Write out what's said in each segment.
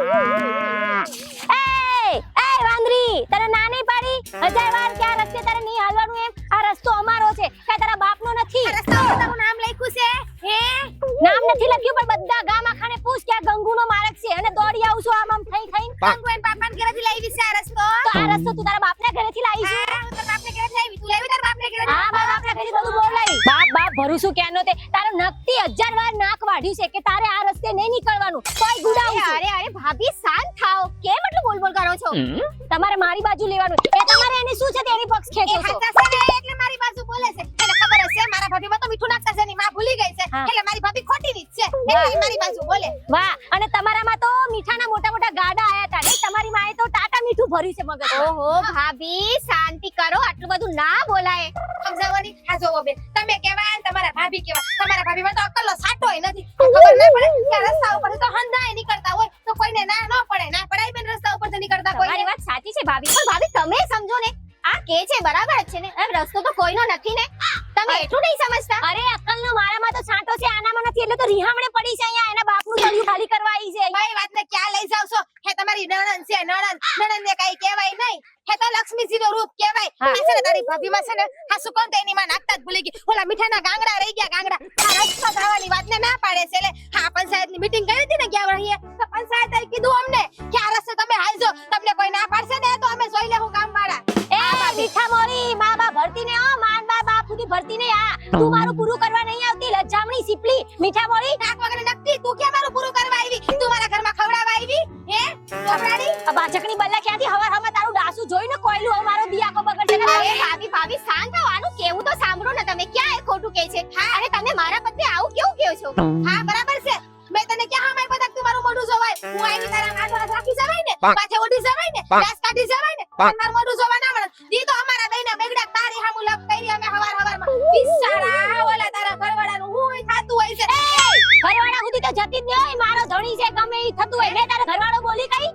એ વાંદરી, તને ના નહીં પાડી? હજાર વાર કે આ રસ્તે તારે નહીં હાલવાનું એમ. આ રસ્તો અમારો છે, કાઈ તારા બાપનો નથી. આ રસ્તા ઉપર તારું નામ લખ્યું છે? હે? નામ નથી લખ્યું, પણ બધા ગામ આખાને પૂછ કે આ ગંગુનો માર્ગ છે અને દોડી આવું છું આમ થઈ થઈને. ગંગુ એન બાપાને ઘરેથી લાવી છે આ રસ્તો? તો આ રસ્તો તું તારા બાપના ઘરેથી લાવી છે? હા, હું તારા બાપને ઘરેથી લાવી. તું લાવી તારા બાપને ઘરેથી? હા, મારા બાપના ઘરેથી બધું બોલાવી. બાપ ભરું છું કેનો તે તારો નકતી 1000 વાર નાક વાઢ્યું છે કે તારે આ રસ્તે નહીં નીકળવાનું. તોય ગુડાવું છું. અરે ભાભી શાંત થાઓ. કેમ એટલું બોલ કરો છો? તમારે મારી બાજુ લેવાનું. એ તમારે એને શું છે તેની પક્ષ ખેંચો છો. હાચા છે ને એટલે મારી બાજુ બોલે છે. એને ખબર હશે મારા ભાભીમાં તો મીઠું નાખતા છે ની માં ભૂલી ગઈ છે. એટલે મારી ભાભી ખોટી રીત છે. એટલે મારી બાજુ બોલે. વાહ, અને તમારામાં તો મીઠાના મોટા મોટા ગાડા આયા હતા. નહીં, તમારી માએ તો ટાટા મીઠું ભર્યું છે મગજમાં. ઓહો ભાભી શાંતિ કરો. આટલું બધું ના બોલાય. સમજાવવાની આ જોવો બેન. તમે કેવા તમારા ભાભી કેવા. તમારા ભાભીમાં તો અક્કલનો સાટોય નથી. ખબર ના પડે કે રસ્તા ઉપર તો હંધાય નીકળતા હોય તો કોઈને ના ન પડે. ના પડાય બેન રસ્તા ઉપર થી નીકળતા કોઈ. તમારી વાત સાચી છે ભાભી. પણ ભાભી તમે સમજો ને. આ કે છે બરાબર જ છે ને. આ રસ્તો તો કોઈનો નથી ને. તમે એટલું નહીં સમજતા. અરે અક્કલનો મારામાં તો છાંટો છે, આનામાં નથી. એટલે તો રીહામણે પડી છે અહીંયા. એના બાપનું તળિયું ખાલી કરવા આવી છે. ભાઈ વાતને ક્યાં લઈ જાવ છો? હે તમારી નણંદ છે. નણંદને કઈ કહેવાય નહીં. હે તો લક્ષ્મીજીનું રૂપ કહેવાય. આ છે ને તારી ભાભીમાં છે ને આ સુકન તો એની માં નાખતા જ ભૂલી ગઈ. ઓલા મીઠાના ગાંગડા રહી ગયા ગાંગડા. આ રસ્તા થવાની વાતને ના પાડે છે. એટલે હા પંચાયતની મીટિંગ કરી હતી ને ગયા વહીએ તો પંચાયતે કીધું અમને કે આ રસ્તે તમે હાલજો. તમને કોઈ ના પાડશે ને તો અમે જોઈ લેવું ગામવાળા. મીઠા મોરી મા બા ભરતી ને માન બા બાપ સુધી ભરતી ને. તું મારું પૂરું કરવા નહીં આવતી લજામણી સિપલી. મીઠા મોરી નાક વગર નકતી. તું કે મારું પૂરું કરવા આવી? તું મારા ઘરમાં ખવડાવવા આવી? હે ચોપડાડી? આ બાચકની બલ્લા ક્યાંથી હવાર હવાર તારું ડાસુ જોઈને કોયલું અમારો દિયાકો બગડશે ને. અરે ભાભી શાંત થાઓ. આનું કેવું તો સાંભળો ને તમે. ક્યાં એ ખોટું કહે છે? અને તમે મારા પત્ને આવું કેવું કહો છો? હા બરાબર છે. મેં તને ક્યાં હામે પતક તું મારું મોઢું જોવાય? હું આવી તારા માથે રાખી જવાય ને? પાછે ઓડી જવાય ને? ગાસ કાઢી જવાય ને? મારું મોઢું જોવા ના મળે. દી તો અમારા બેયના બેગડા તારી હામુ લપ કરી અમે હવારમાં બિચારા ઓલા તારા ઘરવાળાનું હુંય થાતું હોય છે. ઘરવાળા સુધી તો જતી જ નહીં હોય. મારો ધણી છે ગમે ઈ થતું હોય. મેં તારા ઘરવાળો બોલી કઈ?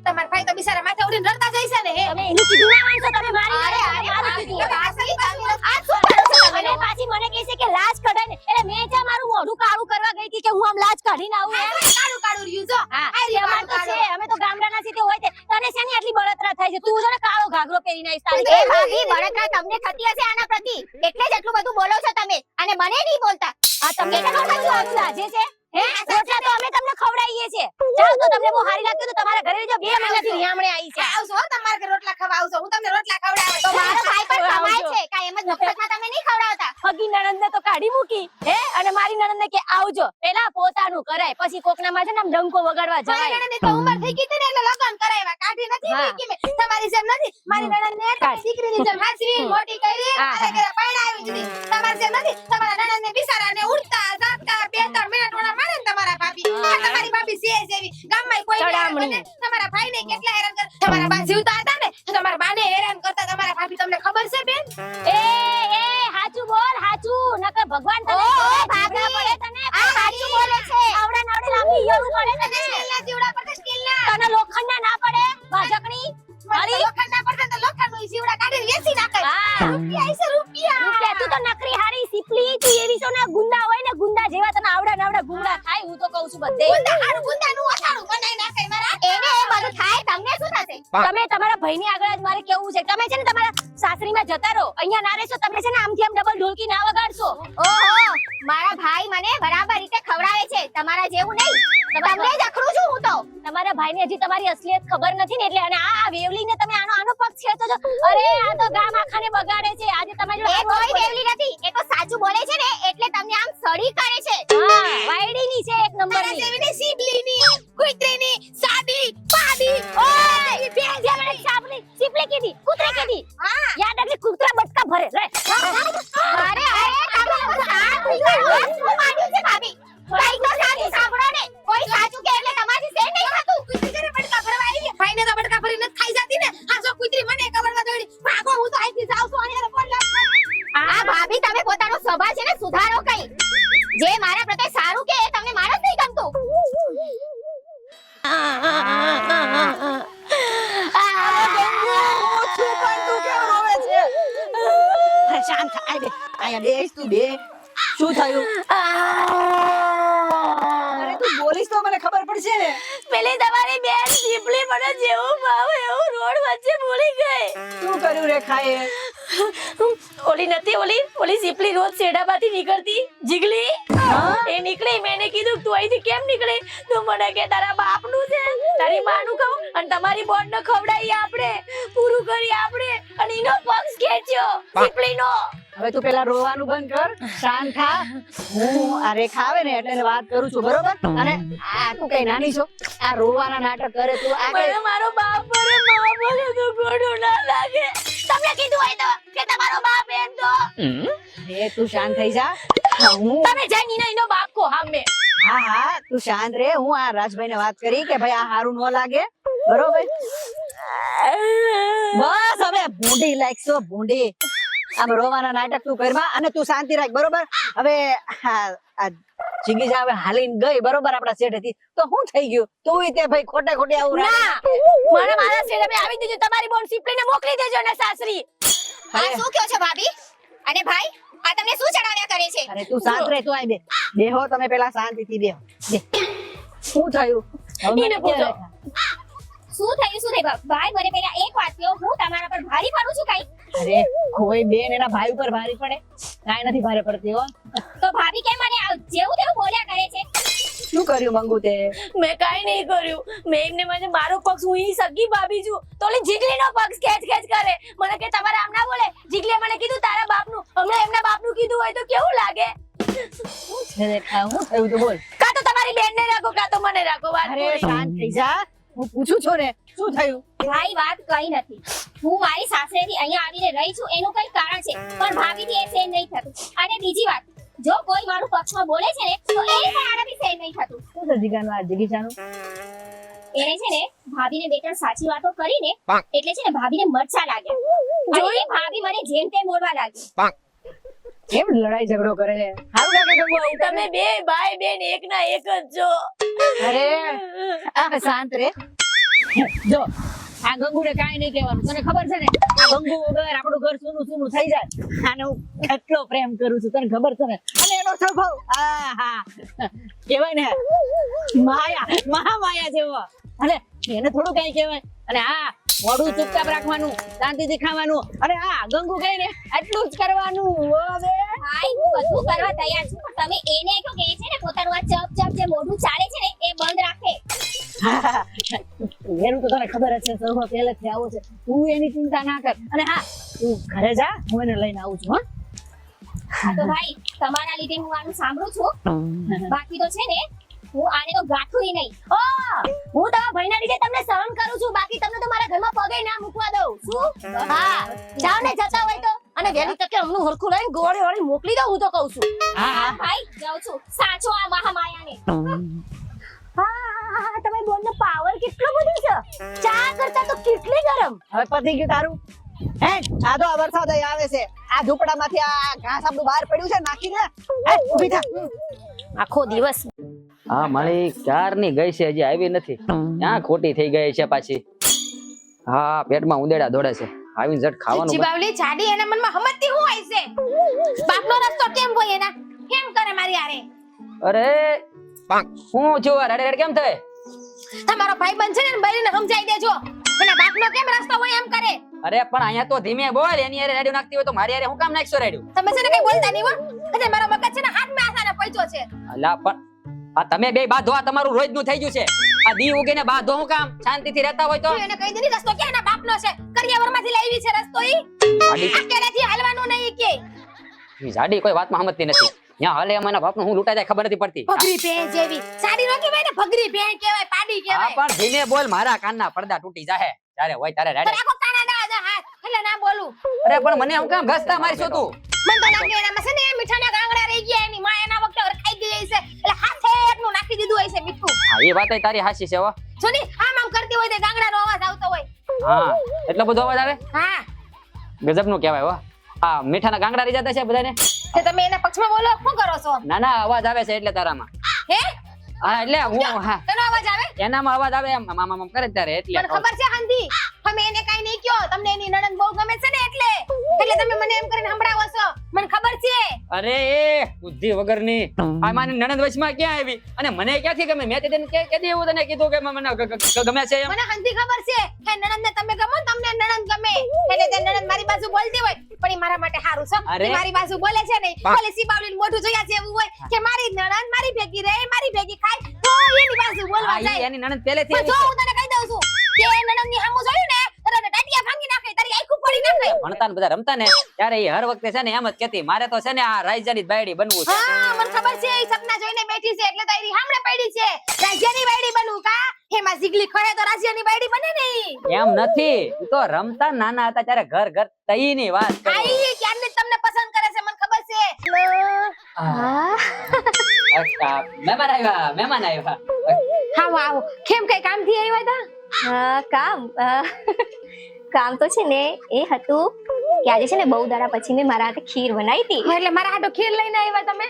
તમાર ભાઈ તો બિચારા માથે ઉડીને રડતા જાય છે ને. તમે એનું કીધું ના માનશો. તમે મારી અરે મારું કીધું. આ શું કરો છો તમે? અને પાછી મને કહે છે કે લાજ કઢાય ને. એટલે મેં જ્યાં મારું મોઢું કાળું કરવા ગઈ હતી કે હું આમ લાજ કાઢીને આવું એમ. કાળું કાળું રહ્યું જો. હા, અમાર તો છે. અમે તો ગામડાના છીએ તે હોય તે. તને શેની આટલી બળતરા થાય છે? તું જો ને કાળો ઘાઘરો પહેરીને આવીશ તારી. એ ભાભી બળતરા તમને થતી હશે આના પ્રતિ. એટલે જ એટલું બધું બોલો છો તમે. અને મને નહીં બોલતા. આ તમને તો બધું આવું લાગે છે. હે રોટલા તો અમે તમને ખવડાવીએ છે. જાવ તો તમને બહુ હારી લાગતું તો તમારા ઘરે જો 2 મહિનાથી રિયામણે આવી છે. આવશો હો તમારા ઘરે રોટલા ખાવા આવશો. હું તમને રોટલા ખવડાવે. તો મારો ભાઈ પણ કમાય છે. કાઈ એમ જ મફતમાં તમે નહીં ખવડાવતા. હગી નણંદને તો કાઢી મૂકી. હે અને મારી નણંદને કે આવજો. પહેલા પોતાનું કરાય પછી કોકનામાં છે ને આમ ડંકો વગાડવા જવાય. મારી નણંદની તો ઉંમર થઈ ગઈ હતી ને એટલે લગન કરાવ્યા. કાઢી નથી મૂકી મેં. તમારી જેમ નથી. મારી નણંદને દીકરીની જેમ હાચવી મોટી કરી અને ઘરે પરણાવી દીધી. તમારી જેમ નથી. તમારા નણંદને બિચારાને ઉડતા જાગતા 2-3 મિનિટ ઓલા મારે ને તમારા ભાભી. તમારી ભાભી છે જેવી ગામમાં કોઈ નહીં. તમારા ભાઈને કેટલા હેરાન કર. તમારા બા જીવતા હતા ને તમારા બાને હેરાન કરતા તમારા ભાભી. તમને ખબર છે બેન? એ હાચું બોલ હાચું. નકર ભગવાન તને ભાભી પડે તને. આ સાચું બોલે છે. આવડા નાવડે લાંબી ઈયળું પડે તને. સ્ટીલના જીવડા પર સ્ટીલના. તને લોખંડના ના પડે બાજકણી. મારી લોખંડના પડતા તો લોખંડનું જીવડા કાઢીને વેચી નાખે. રૂપિયા છે રૂપિયા. તું તો નકરી હારી સિપલી. તું એવી છો ને ગુંડા હોય ને ગુંડા જેવા તને આવડા નાવડા ગુંડા થાય. હું તો કહું છું બધે. ગુંડા હારું ગુંડાનું અથાણું બનાવી નાખે મારા. એને એ બધું થાય તમને શું થશે? તમે તમારા ભાઈની આગળ જ મારે કેવું છે. તમે છે ને તમારા સાસરીમાં જતા રહો. અહીંયા ના રહેશો. તમે છે ને આમથી આમ ડબલ ઢોલકી ના વગાડશો. ઓહો મારા ભાઈ મને બરાબર રીતે ખવડાવે છે. તમારા જેવું નહીં. તમને જ અખરું છું હું તો. તમારા ભાઈને હજી તમારી અસલિયત ખબર નથી ને એટલે અને આ વેવલીને તમે આનો પક્ષ છેતો છો. અરે આ તો ગામ આખાને બગાડે છે. આજે તમારી એ કોઈ વેવલી નથી. એ તો સાચું બોલે છે ને એટલે તમને આમ સડી કરે છે. હા વાયડીની છે એક નંબરની. જેવીની સીબલીની કુતરીની સાદી પાડી. ઓય એ બે જેમને સાપલી સિપલી કીધી કૂતરે કીધી. હા યાદ રાખજે કૂતરા બટકા ભરે રે. અરે અરે તમે સાથ નીકળ્યો. શું માંગ્યું છે ભાભી? કઈ તો સાચું સાંભળો ને. કોઈ સાચું કે એટલે તમારી સે નહીં થતું. કુતરી કરે બટકા ભરવા આવી. ભાઈને તો બટકા ભરી નથી ખાઈ જતી ને. આ જો કુતરી મને કવરવા દોડી. ભાગો હું તો અહીંથી જાઉં છું. અને કોણ લાગે? આ ભાભી તમે પોતાનો સ્વભાવ છે ને સુધારો કઈ. જે મારા પ્રત્યે સારું કે એ તમને માણસ નહીં ગમતું. શાંત થાય બે. આયા બેસ તું બે. શું થયું? અરે તું બોલીશ તો મને ખબર પડશે ને. પેલી તમારી બેન દીપલી મને જેવું ભાવે એવું રોડ વચ્ચે ભૂલી ગઈ. શું કર્યું રેખાએ? ઓલી સીપલી રોજ શેડામાંથી નીકળતી જીગલી એ નીકળી. મેને કીધું તું અહીંથી કેમ નીકળી? તો મને કે તારા બાપનું છે, તારી માનું કહું અને તમારી બોન ને ખવડાવી આપણે, પૂરું કરી આપણે અને એનો પક્ષ ખેંચ્યો સીપલીનો. હવે તું પેલા રોવાનું બંધ કર, શાંત થા. હું આ રેખા આવે ને એટલે એને વાત કરું છું, બરોબર? અને આ તું કઈ નાની છો, આ રોવાના નાટક કરે તું. આ કઈ મને મારો બાપ બોલે મા બોલે તો ગોડું ના લાગે. તમને કીધું હોય તો કે તમારો બાપ એમ તો એ તું શાંત થઈ જા. હું તમે જઈને એનો બાપ કો હામે. હા તું શાંત રે. હું આ રાજભાઈ ને વાત કરી કે ભાઈ આ હારું ન લાગે, બરોબર? બસ હવે ભૂંડી લાગશો, ભૂંડી. આમ રોવાના નાટક તું કરમાં અને તું શાંતિ રાખ, બરોબર? હવે આ જીગી જા હવે હાલીને ગઈ, બરોબર? આપડા શેઠેથી તો શું થઈ ગયું? તું તે ભાઈ ખોટે ખોટી આવું ના મને મારા શેડે આવી દીધું. તમારી બોન સીપલીને મોકલી દેજો ને સાસરી. આ શું કહો છો ભાભી? અને ભાઈ આ તમને શું ચડાવ્યા કરે છે? અરે તું શાંત રહે. તું આય બે બેહો, તમે પેલા શાંતિથી બેહો. બે. શું થયું? હવે એને મને પૂછો. શું થયું ભાઈ? મને પહેલા એક વાત કહો, હું તમારા પર ભારી પડું છું કઈ? અરે કોઈ બેન એના ભાઈ ઉપર ભારી પડે? કાઈ નથી ભારે પડતી હો. તો ભાભી કેમ મને જેવું તેવું બોલ્યા કરે છે? શું કર્યું મંગુ તે? મેં કાઈ નહીં કર્યું. મેં એમને મને મારો પક્ષ હું ઈ સગી ભાભી છું તો ઓલી જીગલીનો પક્ષ ખેંચ કરે. મને કે તમારે આમ ના બોલે. જીગલીએ મને કીધું તારા બાપનું, હમણાં એમના બાપનું કીધું હોય તો કેવું લાગે? શું છે રેખા? હું થયું તું બોલ. કાં તો તમારી બેનને રાખો કાં તો મને રાખો. વાત અરે પૂરી. શાંત થઈ જા. હું પૂછું છું ને, શું થયું? ભાઈ વાત કઈ નથી. હું મારી સાસરેથી અહીંયા આવીને રહી છું એનું કઈ કારણ છે, પણ ભાભીથી એ સહન નહીં થતું. અને બીજી વાત, જો કોઈ મારું પક્ષમાં બોલે છે ને તો એ પણ આનાથી સહન નહીં થતું. શું છે જીગાનું આ જીગીચાનું? એને છે ને ભાભીને બે ત્રણ સાચી વાતો કરીને એટલે છે ને ભાભીને મરચા લાગ્યા. અને એ ભાભી મને જેમ તેમ બોલવા લાગી. કેમ લડાઈ ઝઘડો કરે છે? હારું લાગે ગંગુ આવું તને? તમે બે ભાઈ બેન એક ના એક જ છો. અરે આ શાંત રે. જો આ ગંગુને કાઈ નહીં કહેવાનું. તને ખબર છે ને આ ગંગુ વગર આપણું ઘર સૂનું થઈ જાય. આને હું કેટલો પ્રેમ કરું છું, તને ખબર છે ને? અને એનો સ્વભાવ કહેવાય ને મહામાયા જેવો. અને એને થોડું કઈ કહેવાય. અને હા મોઢું ચૂપચાપ રાખવાનું, શાંતિથી ખાવાનું. અને હા ગંગુ કહે ને એટલું જ કરવાનું. હવે ભાઈ હું બધું કરવા તૈયાર છું, પણ તમે એને કહો કે એ છે ને પોતાનું આ ચપ જે મોઢું ચાલે છે ને એ બંધ રાખે. એનું તો તને ખબર જ છે, સ્વભાવ પહેલેથી આવો છે. તું એની ચિંતા ના કર. અને હા તું ઘરે જા, હું એને લઈને આવું છું. હા તો ભાઈ તમારા લીધે હું આનું સાંભળું છું, બાકી તો છે ને હું આને તો ગાંઠુંય નહીં. ઓ હું તમારા ભાઈના લીધે તમને સહન કરું છું, બાકી તમને તો મારા ઘરમાં પગે ના મૂકવા દઉં. શું? હા જાવ ને જતા હોય તો. અને વહેલી તકે હમનું હરખું લઈને ગોળી વાળી મોકલી દઉં. હું તો કહું છું. હા ભાઈ જાઉં છું. સાચો આ મહામાયાને. હા તમારી બોનનો પાવર કેટલો બધો છે. ચા કરતા તો કેટલી ગરમ. હવે પતી ગયું તારું? હે આ તો આ વરસાદ અહીં આવે છે. આ ઝૂંપડામાંથી આ ઘાસ આપણું બહાર પડ્યું છે, નાખી દે. હે ઊભી થા. આખો દિવસ હા મારી ક્યારની ગઈ છે, હજી આવી નથી. ક્યાં ખોટી થઈ ગઈ છે પાછી. હા પેટમાં ઉંદેડા દોડે છે. આવીને ઝટ ખાવાનું જીબાવલી જાડી એના મનમાં હમતી હું હોય છે. બાપનો રસ્તો કેમ હોય એના? કેમ કરે મારી આરે? અરે હું છું આ રેડ કેમ થાય? તમારો ભાઈ બન છે ને બરીને સમજાઈ દેજો. એના બાપનો કેમ રસ્તો હોય એમ કરે? અરે પણ અહીંયા તો ધીમે બોલ. એની હારે રેડિયો નાખતી હોય તો મારી હારે હું કામ નાખશો રેડિયો? તમે છે ને કઈ બોલતા નહીં હો. અરે મારો મગજ છે ને હાથમાં આસાને પહોંચ્યો છે. અલા પણ આ તમે બે બાધો આ તમારું રોજનું થઈ ગયું છે. આ દી ઉગીને બાધો હું કામ? શાંતિથી રહેતા હોય તો. એને કહી દીધી રસ્તો કે એના બાપનો છે. કરિયાવરમાંથી લાવી છે રસ્તો ઈ. અકેલેથી હાલવાનું નહીં કે. જાડી કોઈ વાતમાં સમજતી નથી. ત્યાં હાલે એમાંના બાપનું હું લૂંટાઈ જાય ખબર નથી પડતી. ભગરી ભેણ જેવી. સાડી નો કહેવાય ને ભગરી ભેણ કહેવાય, પાડી હા કહેવાય. પણ ધીમે બોલ. મારા કાનના પડદા તૂટી જાહે. ત્યારે હોય ત્યારે રેડે. રાખો કાના દા હાથ. એટલે ના બોલું. અરે પણ મને હું કામ ઘસતા મારીશો તું? મન તો લાગે એનામાં છે ને મીઠાના ગાંગડા રહી ગયા. એની માં એના વખતે ખાઈ ગઈ છે એટલે હાથે એકનું નાખી દીધું હશે મીઠું. હા એ વાત તારી હાચી છે હો. જોની આમ કરતી હોય તો ગાંગડાનો અવાજ આવતો હોય. હા એટલો બધો અવાજ આવે? હા ગજબનું કહેવાય હો. હા મીઠાના ગાંગડા રહી જતા છે બધાને. તે તમે એના પક્ષમાં બોલો શું કરો છો? ના ના અવાજ આવે છે એટલે તારામાં. હે હા એટલે હું હા તેનો અવાજ આવે? એનામાં અવાજ આવે એમ મામા કરે ત્યારે એટલે મને ખબર છે હંધી તમે એને કાઈ નહીં કયો. તમને એની નણંદ બહુ ગમે છે ને એટલે. એટલે તમે મને એમ કરીને સંભળાવો છો મને ખબર છે અરે એ બુદ્ધિ વગરની આ મારી નણંદ વચમાં ક્યાં આવી અને મને ક્યાંથી ગમે મેં તે કેદી એવું તને કીધું કે મને ગમે છે એમ મને હંધી ખબર છે કે નણંદ ને તમે ગમો તમને નણંદ ગમે એટલે તે નણંદ મારી બાજુ બોલતી હોય પણ ઈ મારા માટે સારું છે અરે. ઈ મારી બાજુ બોલે છે ને બોલે સીબાવલી મોઢું જોયા છે એવું હોય કે મારી નણંદ મારી ભેગી રહે મારી ભેગી ખાય તો એની બાજુ બોલવા આ ઈ જાય એની નણંદ પહેલેથી પણ આવી જો હું તને કહી દઉં છું કે નણંદ ની સામું જોયું ને તને ટાટિયા ભાંગી નાખે તારી આંખું ફોડી નાખે છે. ભણતા ને બધા રમતા ને ત્યારે એ હર વખતે છે ને એમ જ કહેતી મારે તો છે ને આ રાયજાની જ બાયડી બનવું છે હા મને ખબર છે ઈ સપના જોઈને બેઠી છે એટલે તારી સામે પડી છે રાજ્યની બાયડી બનવું કા એમાં જીગલી ખડે તો રાજ્યની બાયડી બને ને ઈ. એમ નથી ઈ તો રમતા નાના હતા ત્યારે ઘર ઘર તઈની વાત કરું. આઈ ક્યારની જ તમને પસંદ કરે છે મને ખબર છે અચ્છા, મહેમાન આવ્યા આવો આવો કેમ કઈ કામ થી આવ્યા હતા કામ તો છે ને એ હતું કે આજે છે ને બહુ દાડા પછી મેં મારા હાથે ખીર બનાવી હતી. એટલે મારા હાટો ખીર લઈને આવ્યા તમે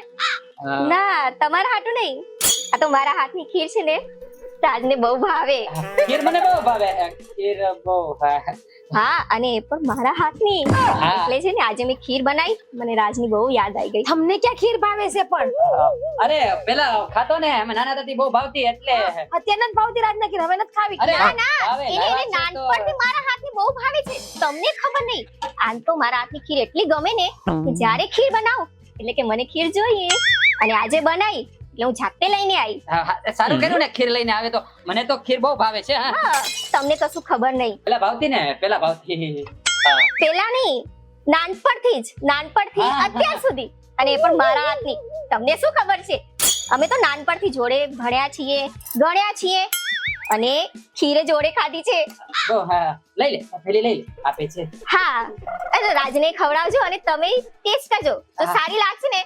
ના તમારા હાટું નહીં, આ તો મારા હાથની ખીર છે ને રાજને બહુ ભાવે. ખીર મને બહુ ભાવે ખીર બહુ ભાવે. હા અને એ પણ મારા હાથની, એટલે છે ને આજે મેં ખીર બનાવી, મને રાજની બહુ યાદ આવી ગઈ. તમને ક્યાં ખીર ભાવે છે પણ અરે પેલા ખાતો ને અમે નાના હતા બહુ ભાવતી એટલે અત્યારે જ ભાવતી રાત ખીર હવે નથી ખાવી અરે ના ના ભાવે, એને લાવ્યા છે તો. નાનપણથી મારા હાથની બહુ ભાવે છે, તમને ખબર નહીં. આમ તો મારા હાથની ખીર એટલી ગમે ને કે જ્યારે ખીર બનાવું એટલે કે મને ખીર જોઈએ, અને આજે બનાવી એટલે હું જાતે લઈને આવી. હા, હા, સારું કર્યું ને ખીર લઈને આવે તો મને તો ખીર બહુ ભાવે છે હા. હા, તમને કશું ખબર નહીં. પેલા ભાવતી હા. પેલા નહીં, નાનપણથી હા, હા, અત્યાર સુધી, અને એ પણ મારા હાથની. તમને શું ખબર છે, અમે તો નાનપણથી જોડે ભણ્યા છીએ, ગણ્યા છીએ, અને ખીરે જોડે ખાધી છે. તો હા લઈ લે આ થેલી લઈ લે આપે છે. હા, અને રાજને ખવડાવજો અને તમે ટેસ્ટ કરજો, તો હા. સારી લાગશે ને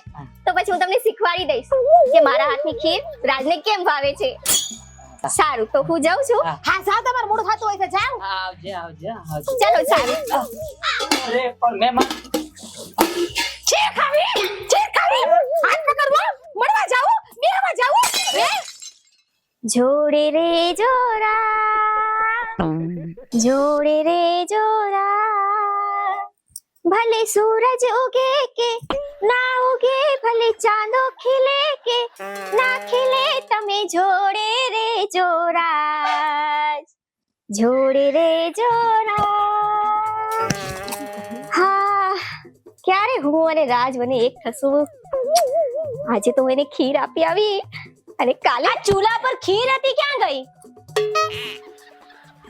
તો પછી હું તમને શીખવાડી દઈશ કે મારા હાથની ખીર રાજને કેમ ભાવે છે. સારું, તો હું જાઉં છું. હા. હા જાવ તમારું મોડું થતું હોય છે જાવ આવજે આવજે. ચાલો સારું. અરે પણ મહેમાન ખીર ખાવી હાથ પકડવો મળવા જાવ બેહવા જાવ રે જોડે રે જોરા, જોડે રે જોરા, ભલે સૂરજ ઉગે કે ના ઉગે, ભલે ચાંદો ખીલે કે ના ખીલે, તમે જોડે રે જોરા, જોડે રે જોરા. હા, ક્યારે હું અને રાજ બને એક થશું. આજે તો હું એને ખીર આપી આવી, અને કાલે આ ચૂલા પર ખીર હતી ક્યાં ગઈ?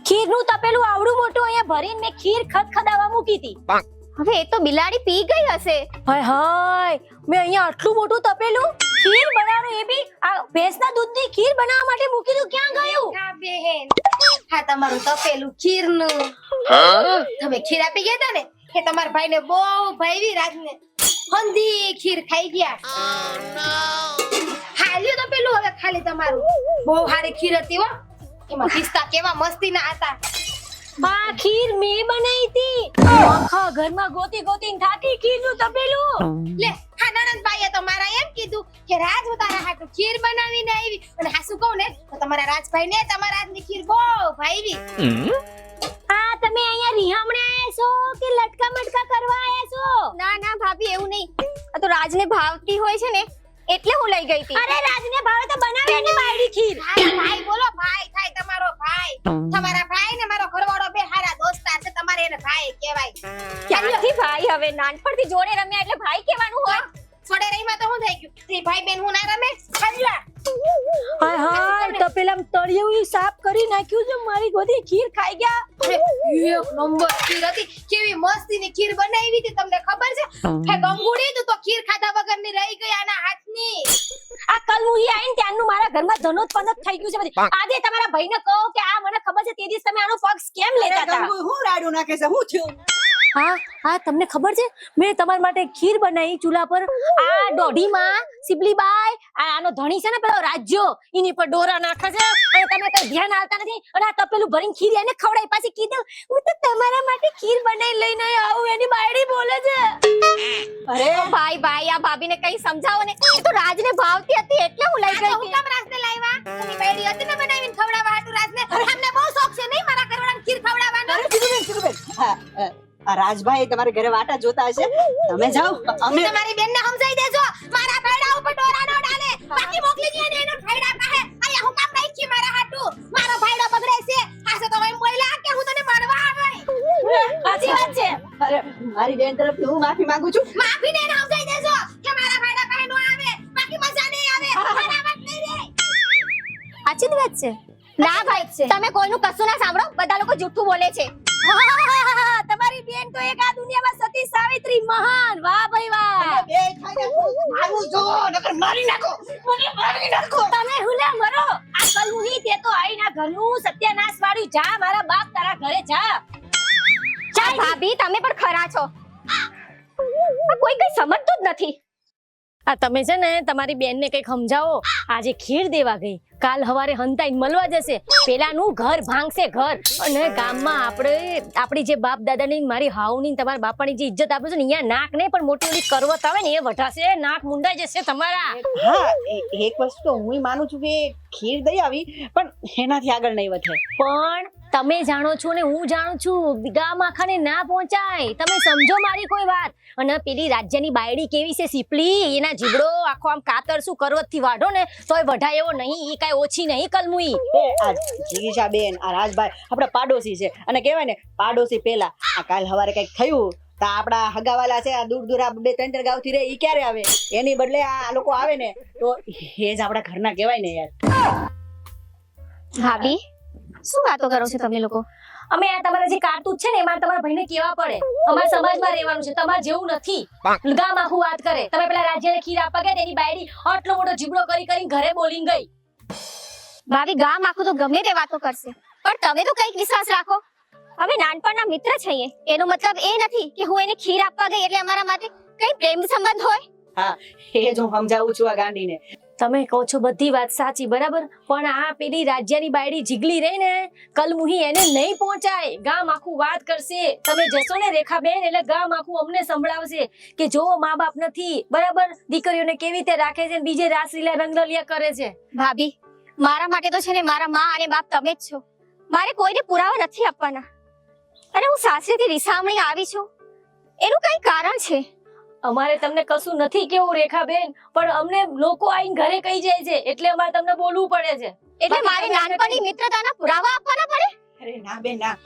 ખીરનું તપેલું આવડું મોટું અહીંયા ભરીને મેં ખીર ખદખદાવા મૂકી હતી. હવે એ તો બિલાડી પી ગઈ હશે. હાય હાય, મેં અહીંયા આટલું મોટું તપેલું ખીર બનાવવાનું, એ બી આ ભેંસના દૂધની ખીર બનાવવા માટે મૂકી દીધું, ક્યાં ગયું? હા બેન હા તમારું તપેલું ખીરનું તમે ખીર આપી ગયા હતા ને કે તમારા ભાઈને બહુ ભાઈવી રાતને હંધી ખીર ખાઈ ગયા. હાલ્યું તપેલું હવે ખાલી તમારું. બહુ સારી ખીર હતી હો, એમાં પિસ્તા કેવા મસ્તીના હતા. આ ખીર મેં બનાવી હતી. આખા ઘરમાં ગોતી ગોતીને થાકી ખીરનું તપેલું. લે હા નણંદભાઈએ તો મારા એમ કીધું કે રાજ હું તારા હાટુ ખીર બનાવીને આવી, અને હાસુ કહું ને તો તમારા રાજભાઈને તમારા હાથની ખીર બહુ ભાઈવી. આ તમે અહીંયા રિહામણે આયા છો કે લટકા મટકા કરવા આયા છો? ના ના ભાભી, એવું નહીં. આ તો રાજને ભાવતી હોય છે ને એટલે હું લઈ ગઈ હતી. અરે રાજને ભાવે તો બનાવે એની બાયડી ખીર. ભાઈ ભાઈ બોલો ભાઈ થાય તમારો ભાઈ. તમારા ભાઈ ને મારો ઘરવાળો બે હારા દોસ્તાર છે, તમારે એને ભાઈ કહેવાય. ક્યાંથી ભાઈ? હવે નાનપણથી જોડે રમ્યા એટલે ભાઈ કહેવાનું હોય. છોડે રહીમાં તો શું થઈ ગયું? તે ભાઈ બેન હું ના રમે સમજ્યા? હાય હાય, તપેલામાં તળિયું સાફ કરી નાખ્યું છે, મારી ગોદી ખીર ખાઈ ગયા. એક નંબર ખીર હતી, કેવી મસ્તીની ખીર બનાવી હતી તમને ખબર છે? હે ગંગુડી તું તો ખીર ખાધા વગરની રહી ગઈ આના હાથની. આ કલમુહી આઈને ત્યાંનું મારા ઘરમાં ધનોત પનોત થઈ ગયું છે બધી. આજે તમારા ભાઈને કહો કે આ મને ખબર છે તે દિવસ તમે આનો પક્ષ કેમ લેતા હતા. હું રાડું નાખે છે હું થયું હા હા, તમને ખબર છે મેં તમારા માટે ખીર બનાવી ચૂલા પર. આ દોઢીમાં સિબલીબાઈ આનો ધણી છે ને પેલો રાજ્યો, એની પર ડોરા નાખે છે અને તમે કઈ ધ્યાન આવતા નથી, અને આ તપેલું ભરીને ખીર એને ખવડાવી. પાછી કીધું હું તો તમારા માટે ખીર બનાવી લઈને આવું, એની બાયડી બોલે છે. અરે ભાઈ ભાઈ, આ ભાભીને કઈ સમજાવો ને. એ તો રાજને ભાવતી હતી એટલે હું લઈ આ ગઈ તો હું હતી. કામ રાજને લાવ્યા? એની બાયડી હતી ને બનાવીને ખવડાવવા હાટુ રાજને. અમને બહુ શોખ છે નહીં મારા ઘરવાળાને ખીર ખવડાવવાનો. આ રાજભાઈ તમારે ઘરે વાટા જોતા હશે તમે જાઓ અમે તમારી બેનને સમજાઈ દેજો મારા ભાઈડા ઉપર ડોરા ન ડાલે બાકી મોકલી દે ને એનો ભાઈડા પાસે અહીંયા હું કામ નહીં છી મારા હાટુ મારો ભાઈડો બગડે છે આસે તો હું બોલ્યા કે હું તને મળવા આવી સાચી વાત છે. અરે મારી બેન તરફથી હું માફી માંગુ છું માફી દે ને સમજાઈ દેજો કે મારા ભાઈડા પાસે નો આવે બાકી મજા નહીં આવે મારા વાત નહીં રે સાચી જ વાત છે. ના ભાઈ તમે કોઈનું કશું ના સાંભળો, બધા લોકો જૂઠું બોલે છે. તમારી બેન તો એક આ દુનિયામાં સતી સાવિત્રી મહાન. વાહ ભાઈ વાહ. બે ખાઈને આવું જો નકર મારી નાખો મને મારી નાખો તમે હુલા મરો. આ કલમુહી તે તો આઈના ઘરનું સત્યાનાશ વાળ્યું. જા મારા બાપ તારા ઘરે જા. ચાલ ભાભી તમે પણ ખરા છો. આ કોઈ કઈ સમજતું જ નથી. આ તમે છે ને તમારી બેનને કઈક સમજાવો. આજે ખીર દેવા ગઈ, કાલ હવારે હંતાઈને મળવા જશે. પેલાનું ઘર ભાંગશે ઘર. અને ગામમાં આપણી જે બાપ દાદાની મારી હાવની તમારા બાપાની જે ઇજ્જત આપે છે ને અહીંયા નાક નહીં પણ મોટી મોટી કરવત આવે ને એ વઢાશે. નાક મુંડાઈ જશે તમારા. હા એક વસ્તુ તો હું માનું છું કે ખીર દઈ આવી પણ એનાથી આગળ નહીં વધે પણ તમે જાણો છો ને હું જાણું છું, ગામ આખાને ના પહોંચાય. તમે સમજો મારી કોઈ વાત. અને પેલી રાજ્યની બાયડી કેવી છે સીપલી, એના જીબડો આખો આમ કાતર શું કરવત થી વાઢો ને તોય વઢાય એવો નહીં. ઈ કાઈ ઓછી નહીં કલમુઈ. આ જીગીશા બેન આ રાજભાઈ આપડા પાડોશી છે અને કહેવાય ને પાડોશી પેલા આ કાલ હવારે કઈક થયું તો આપડા હગાવાલા છે આ દૂર દૂર આ 2-3 ગાંવ થી રે ઈ ક્યારે આવે એની બદલે આ લોકો આવે ને તો એ જ આપડા ઘરના કહેવાય ને યાર. ભાભી શું વાતો કરો છો તમે લોકો? અમે આ તમારા જે કારતૂત છે ને એમાં તમારા ભાઈને કેવા પડે. અમારા સમાજમાં રહેવાનું છે, તમારે જેવું નથી. ગામ આખું વાત કરે. તમે પેલા રાજ્યને ખીર આપવા ગયા તેની બાયડી આટલો મોટો જીબડો કરી કરીને ઘરે બોલીને ગઈ. ભાભી ગામ આખું તો ગમે તે વાતો કરશે પણ તમે તો કઈક વિશ્વાસ રાખો. અમે નાનપણના મિત્ર છીએ, એનો મતલબ એ નથી કે હું એને ખીર આપવા ગઈ એટલે અમારા માટે કઈ પ્રેમ સંબંધ હોય. હા એ જ હું સમજાવું છું આ ગાંડીને. તમે કહો છો બધી વાત સાચી બરાબર, પણ આ પેલી રાજ્યની બાયડી જીગલી રહી ને કલમુહી એને નહીં પહોંચાય. ગામ આખું વાત કરશે. તમે જશો ને રેખાબેન એટલે ગામ આખું અમને સંભળાવશે કે જો મા બાપ નથી બરાબર, દીકરીઓને કેવી રીતે રાખે છે, બીજે રાસલીલા રંગરલિયા કરે છે. ભાભી મારા માટે તો છે ને મારા માં અને બાપ તમે જ છો. મારે કોઈને પુરાવા નથી આપવાના. અને હું સાસરેથી રિસામણી આવી છું એનું કઈ કારણ છે. અમારે તમને કશું નથી કેવું રેખાબેન, પણ અમને લોકો આઈને ઘરે કહી જાય છે એટલે અમારે તમને બોલવું પડે છે. એટલે મારી નાનપણની મિત્રતાના પુરાવા આપવાના પડે? અરે ના બેન ના,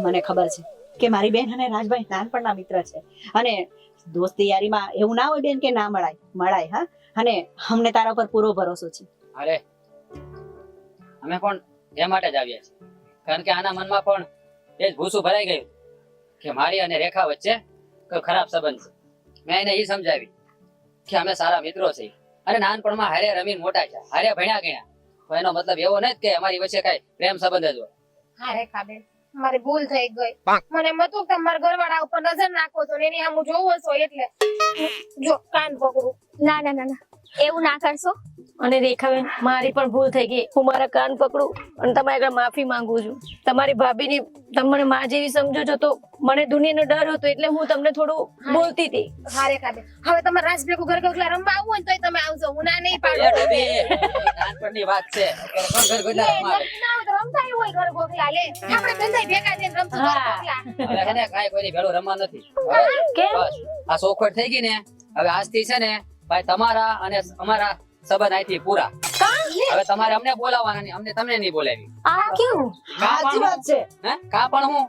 મને ખબર છે કે મારી બેન અને રાજભાઈ નાનપણના મિત્ર છે અને દોસ્તી યારીમાં એવું ના હોય બેન કે ના મળાય હા. અને અમને તારા પર પૂરો ભરોસો છે. અરે અમે પણ એ માટે જ આવ્યા છીએ કારણ કે આના મનમાં પણ એ જ ભૂસું ભરાઈ ગયું કે મારી અને રેખા વચ્ચે કોઈ ખરાબ સંબંધ છે. મેં એને એ સમજાવી કે અમે સારા મિત્રો છીએ અને નાનપણમાં હારે રમીને મોટા છે, હારે ભણ્યા ગણ્યા. તો એનો મતલબ એવો નથી કે અમારી વચ્ચે કઈ પ્રેમ સંબંધ જ હોય. હા રેખાબેન મારી ભૂલ થઈ ગઈ. મને એમ હતું કે તમારા ઘરવાળા ઉપર નજર નાખો છો ને એની સામું જોવો છો એટલે જો કાન પકડું. ના ના ના ના એવું ના કરશો. અને રેખાબેન મારી પણ ભૂલ થઈ ગઈ. હું મારા કાન પકડું અને તમારી આગળ માફી માંગુ છું. તમારી ભાભીની તમે મને માં જેવી સમજો છો તો મને દુનિયાનો ડર હતો એટલે હું તમને થોડું બોલતી હતી. હા રેખાબેન હવે તમારે રાજ ભેગું ઘર ગોખલા રમવા આવવું હોય ને તોય તમે આવજો. હું ના નહીં એ પાડું. ડબ્બી, નાનપણની વાત છે. અત્યારે કોણ ઘર ગોઠલા રમવા આવે? ના હોય તો રમતા ય હોય ઘર ગોખલા લે. આપણે બંધાઈ ભેગા થઈને રમશું ઘર ગોખલા. હવે છે ને કાંઈ કોઈની ભેળું રમવા નથી. કેમ? બસ આ સોખવટ થઈ ગઈ ને હવે આજથી છે ને ભાઈ તમારા અને અમારા સંબંધ અહીંથી પૂરા. હવે તમારે અમને બોલાવવાના નહીં, અમને તમને નહીં બોલાવી. આ કેવું? સાચી વાત છે. હે? કા પણ હું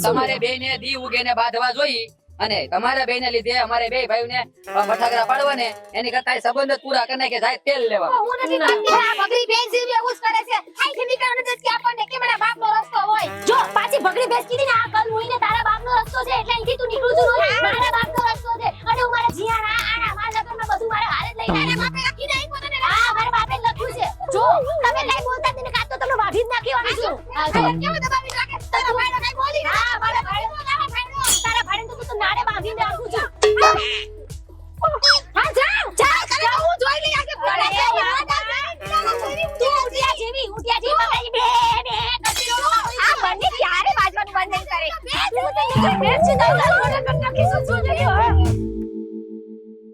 તમારે બેયને દી ઉગીને બાંધવા જોઈ અને તમારા બેયને લીધે અમારે બે ભાઈઓને ફટાકડા પાડવા ને એની કરતા સંબંધ જ પૂરા કરીને કે જાય તેલ લેવા. હું નથી કરતી. આ બગડી બેન જેવી એવું જ કરે છે. આઈથી નીકળવાનું નથી કે આપણને કે મારા બાપનો રસ્તો હોય. જો પાછી બગડી બેસ કીધી ને આ કલ મુઈને તારા બાપનો રસ્તો છે એટલે અહીંથી તું નીકળું છું રોજ. મારા બાપનો રસ્તો છે અને હું મારા જીયાના આના મારા લગનમાં બધું મારા હારે જ લઈને તારા આવ્યા. બાપે લખી નહીં પોતાને. હા મારા બાપે લખ્યું છે. જો તમે નહીં બોલતા તેને કાં તો તમને વાઢી જ નાખી છું. આ કેવું દબાવી રાખે. તારા ભાઈનો કઈ બોલી ના. હા મારા ભાઈનો તારા ભાઈને તો તું નાડે બાંધીને રાખું છું. હા જા જા હું જોઈ લઈ આગે અરે તું ઉટિયા જેવી બતાવી બે બે કરતી રહો. આ બંને ક્યારે વાજવાનું બંધ નહીં કરે. તું તો નીકળ બેસ છે તો નાખી શું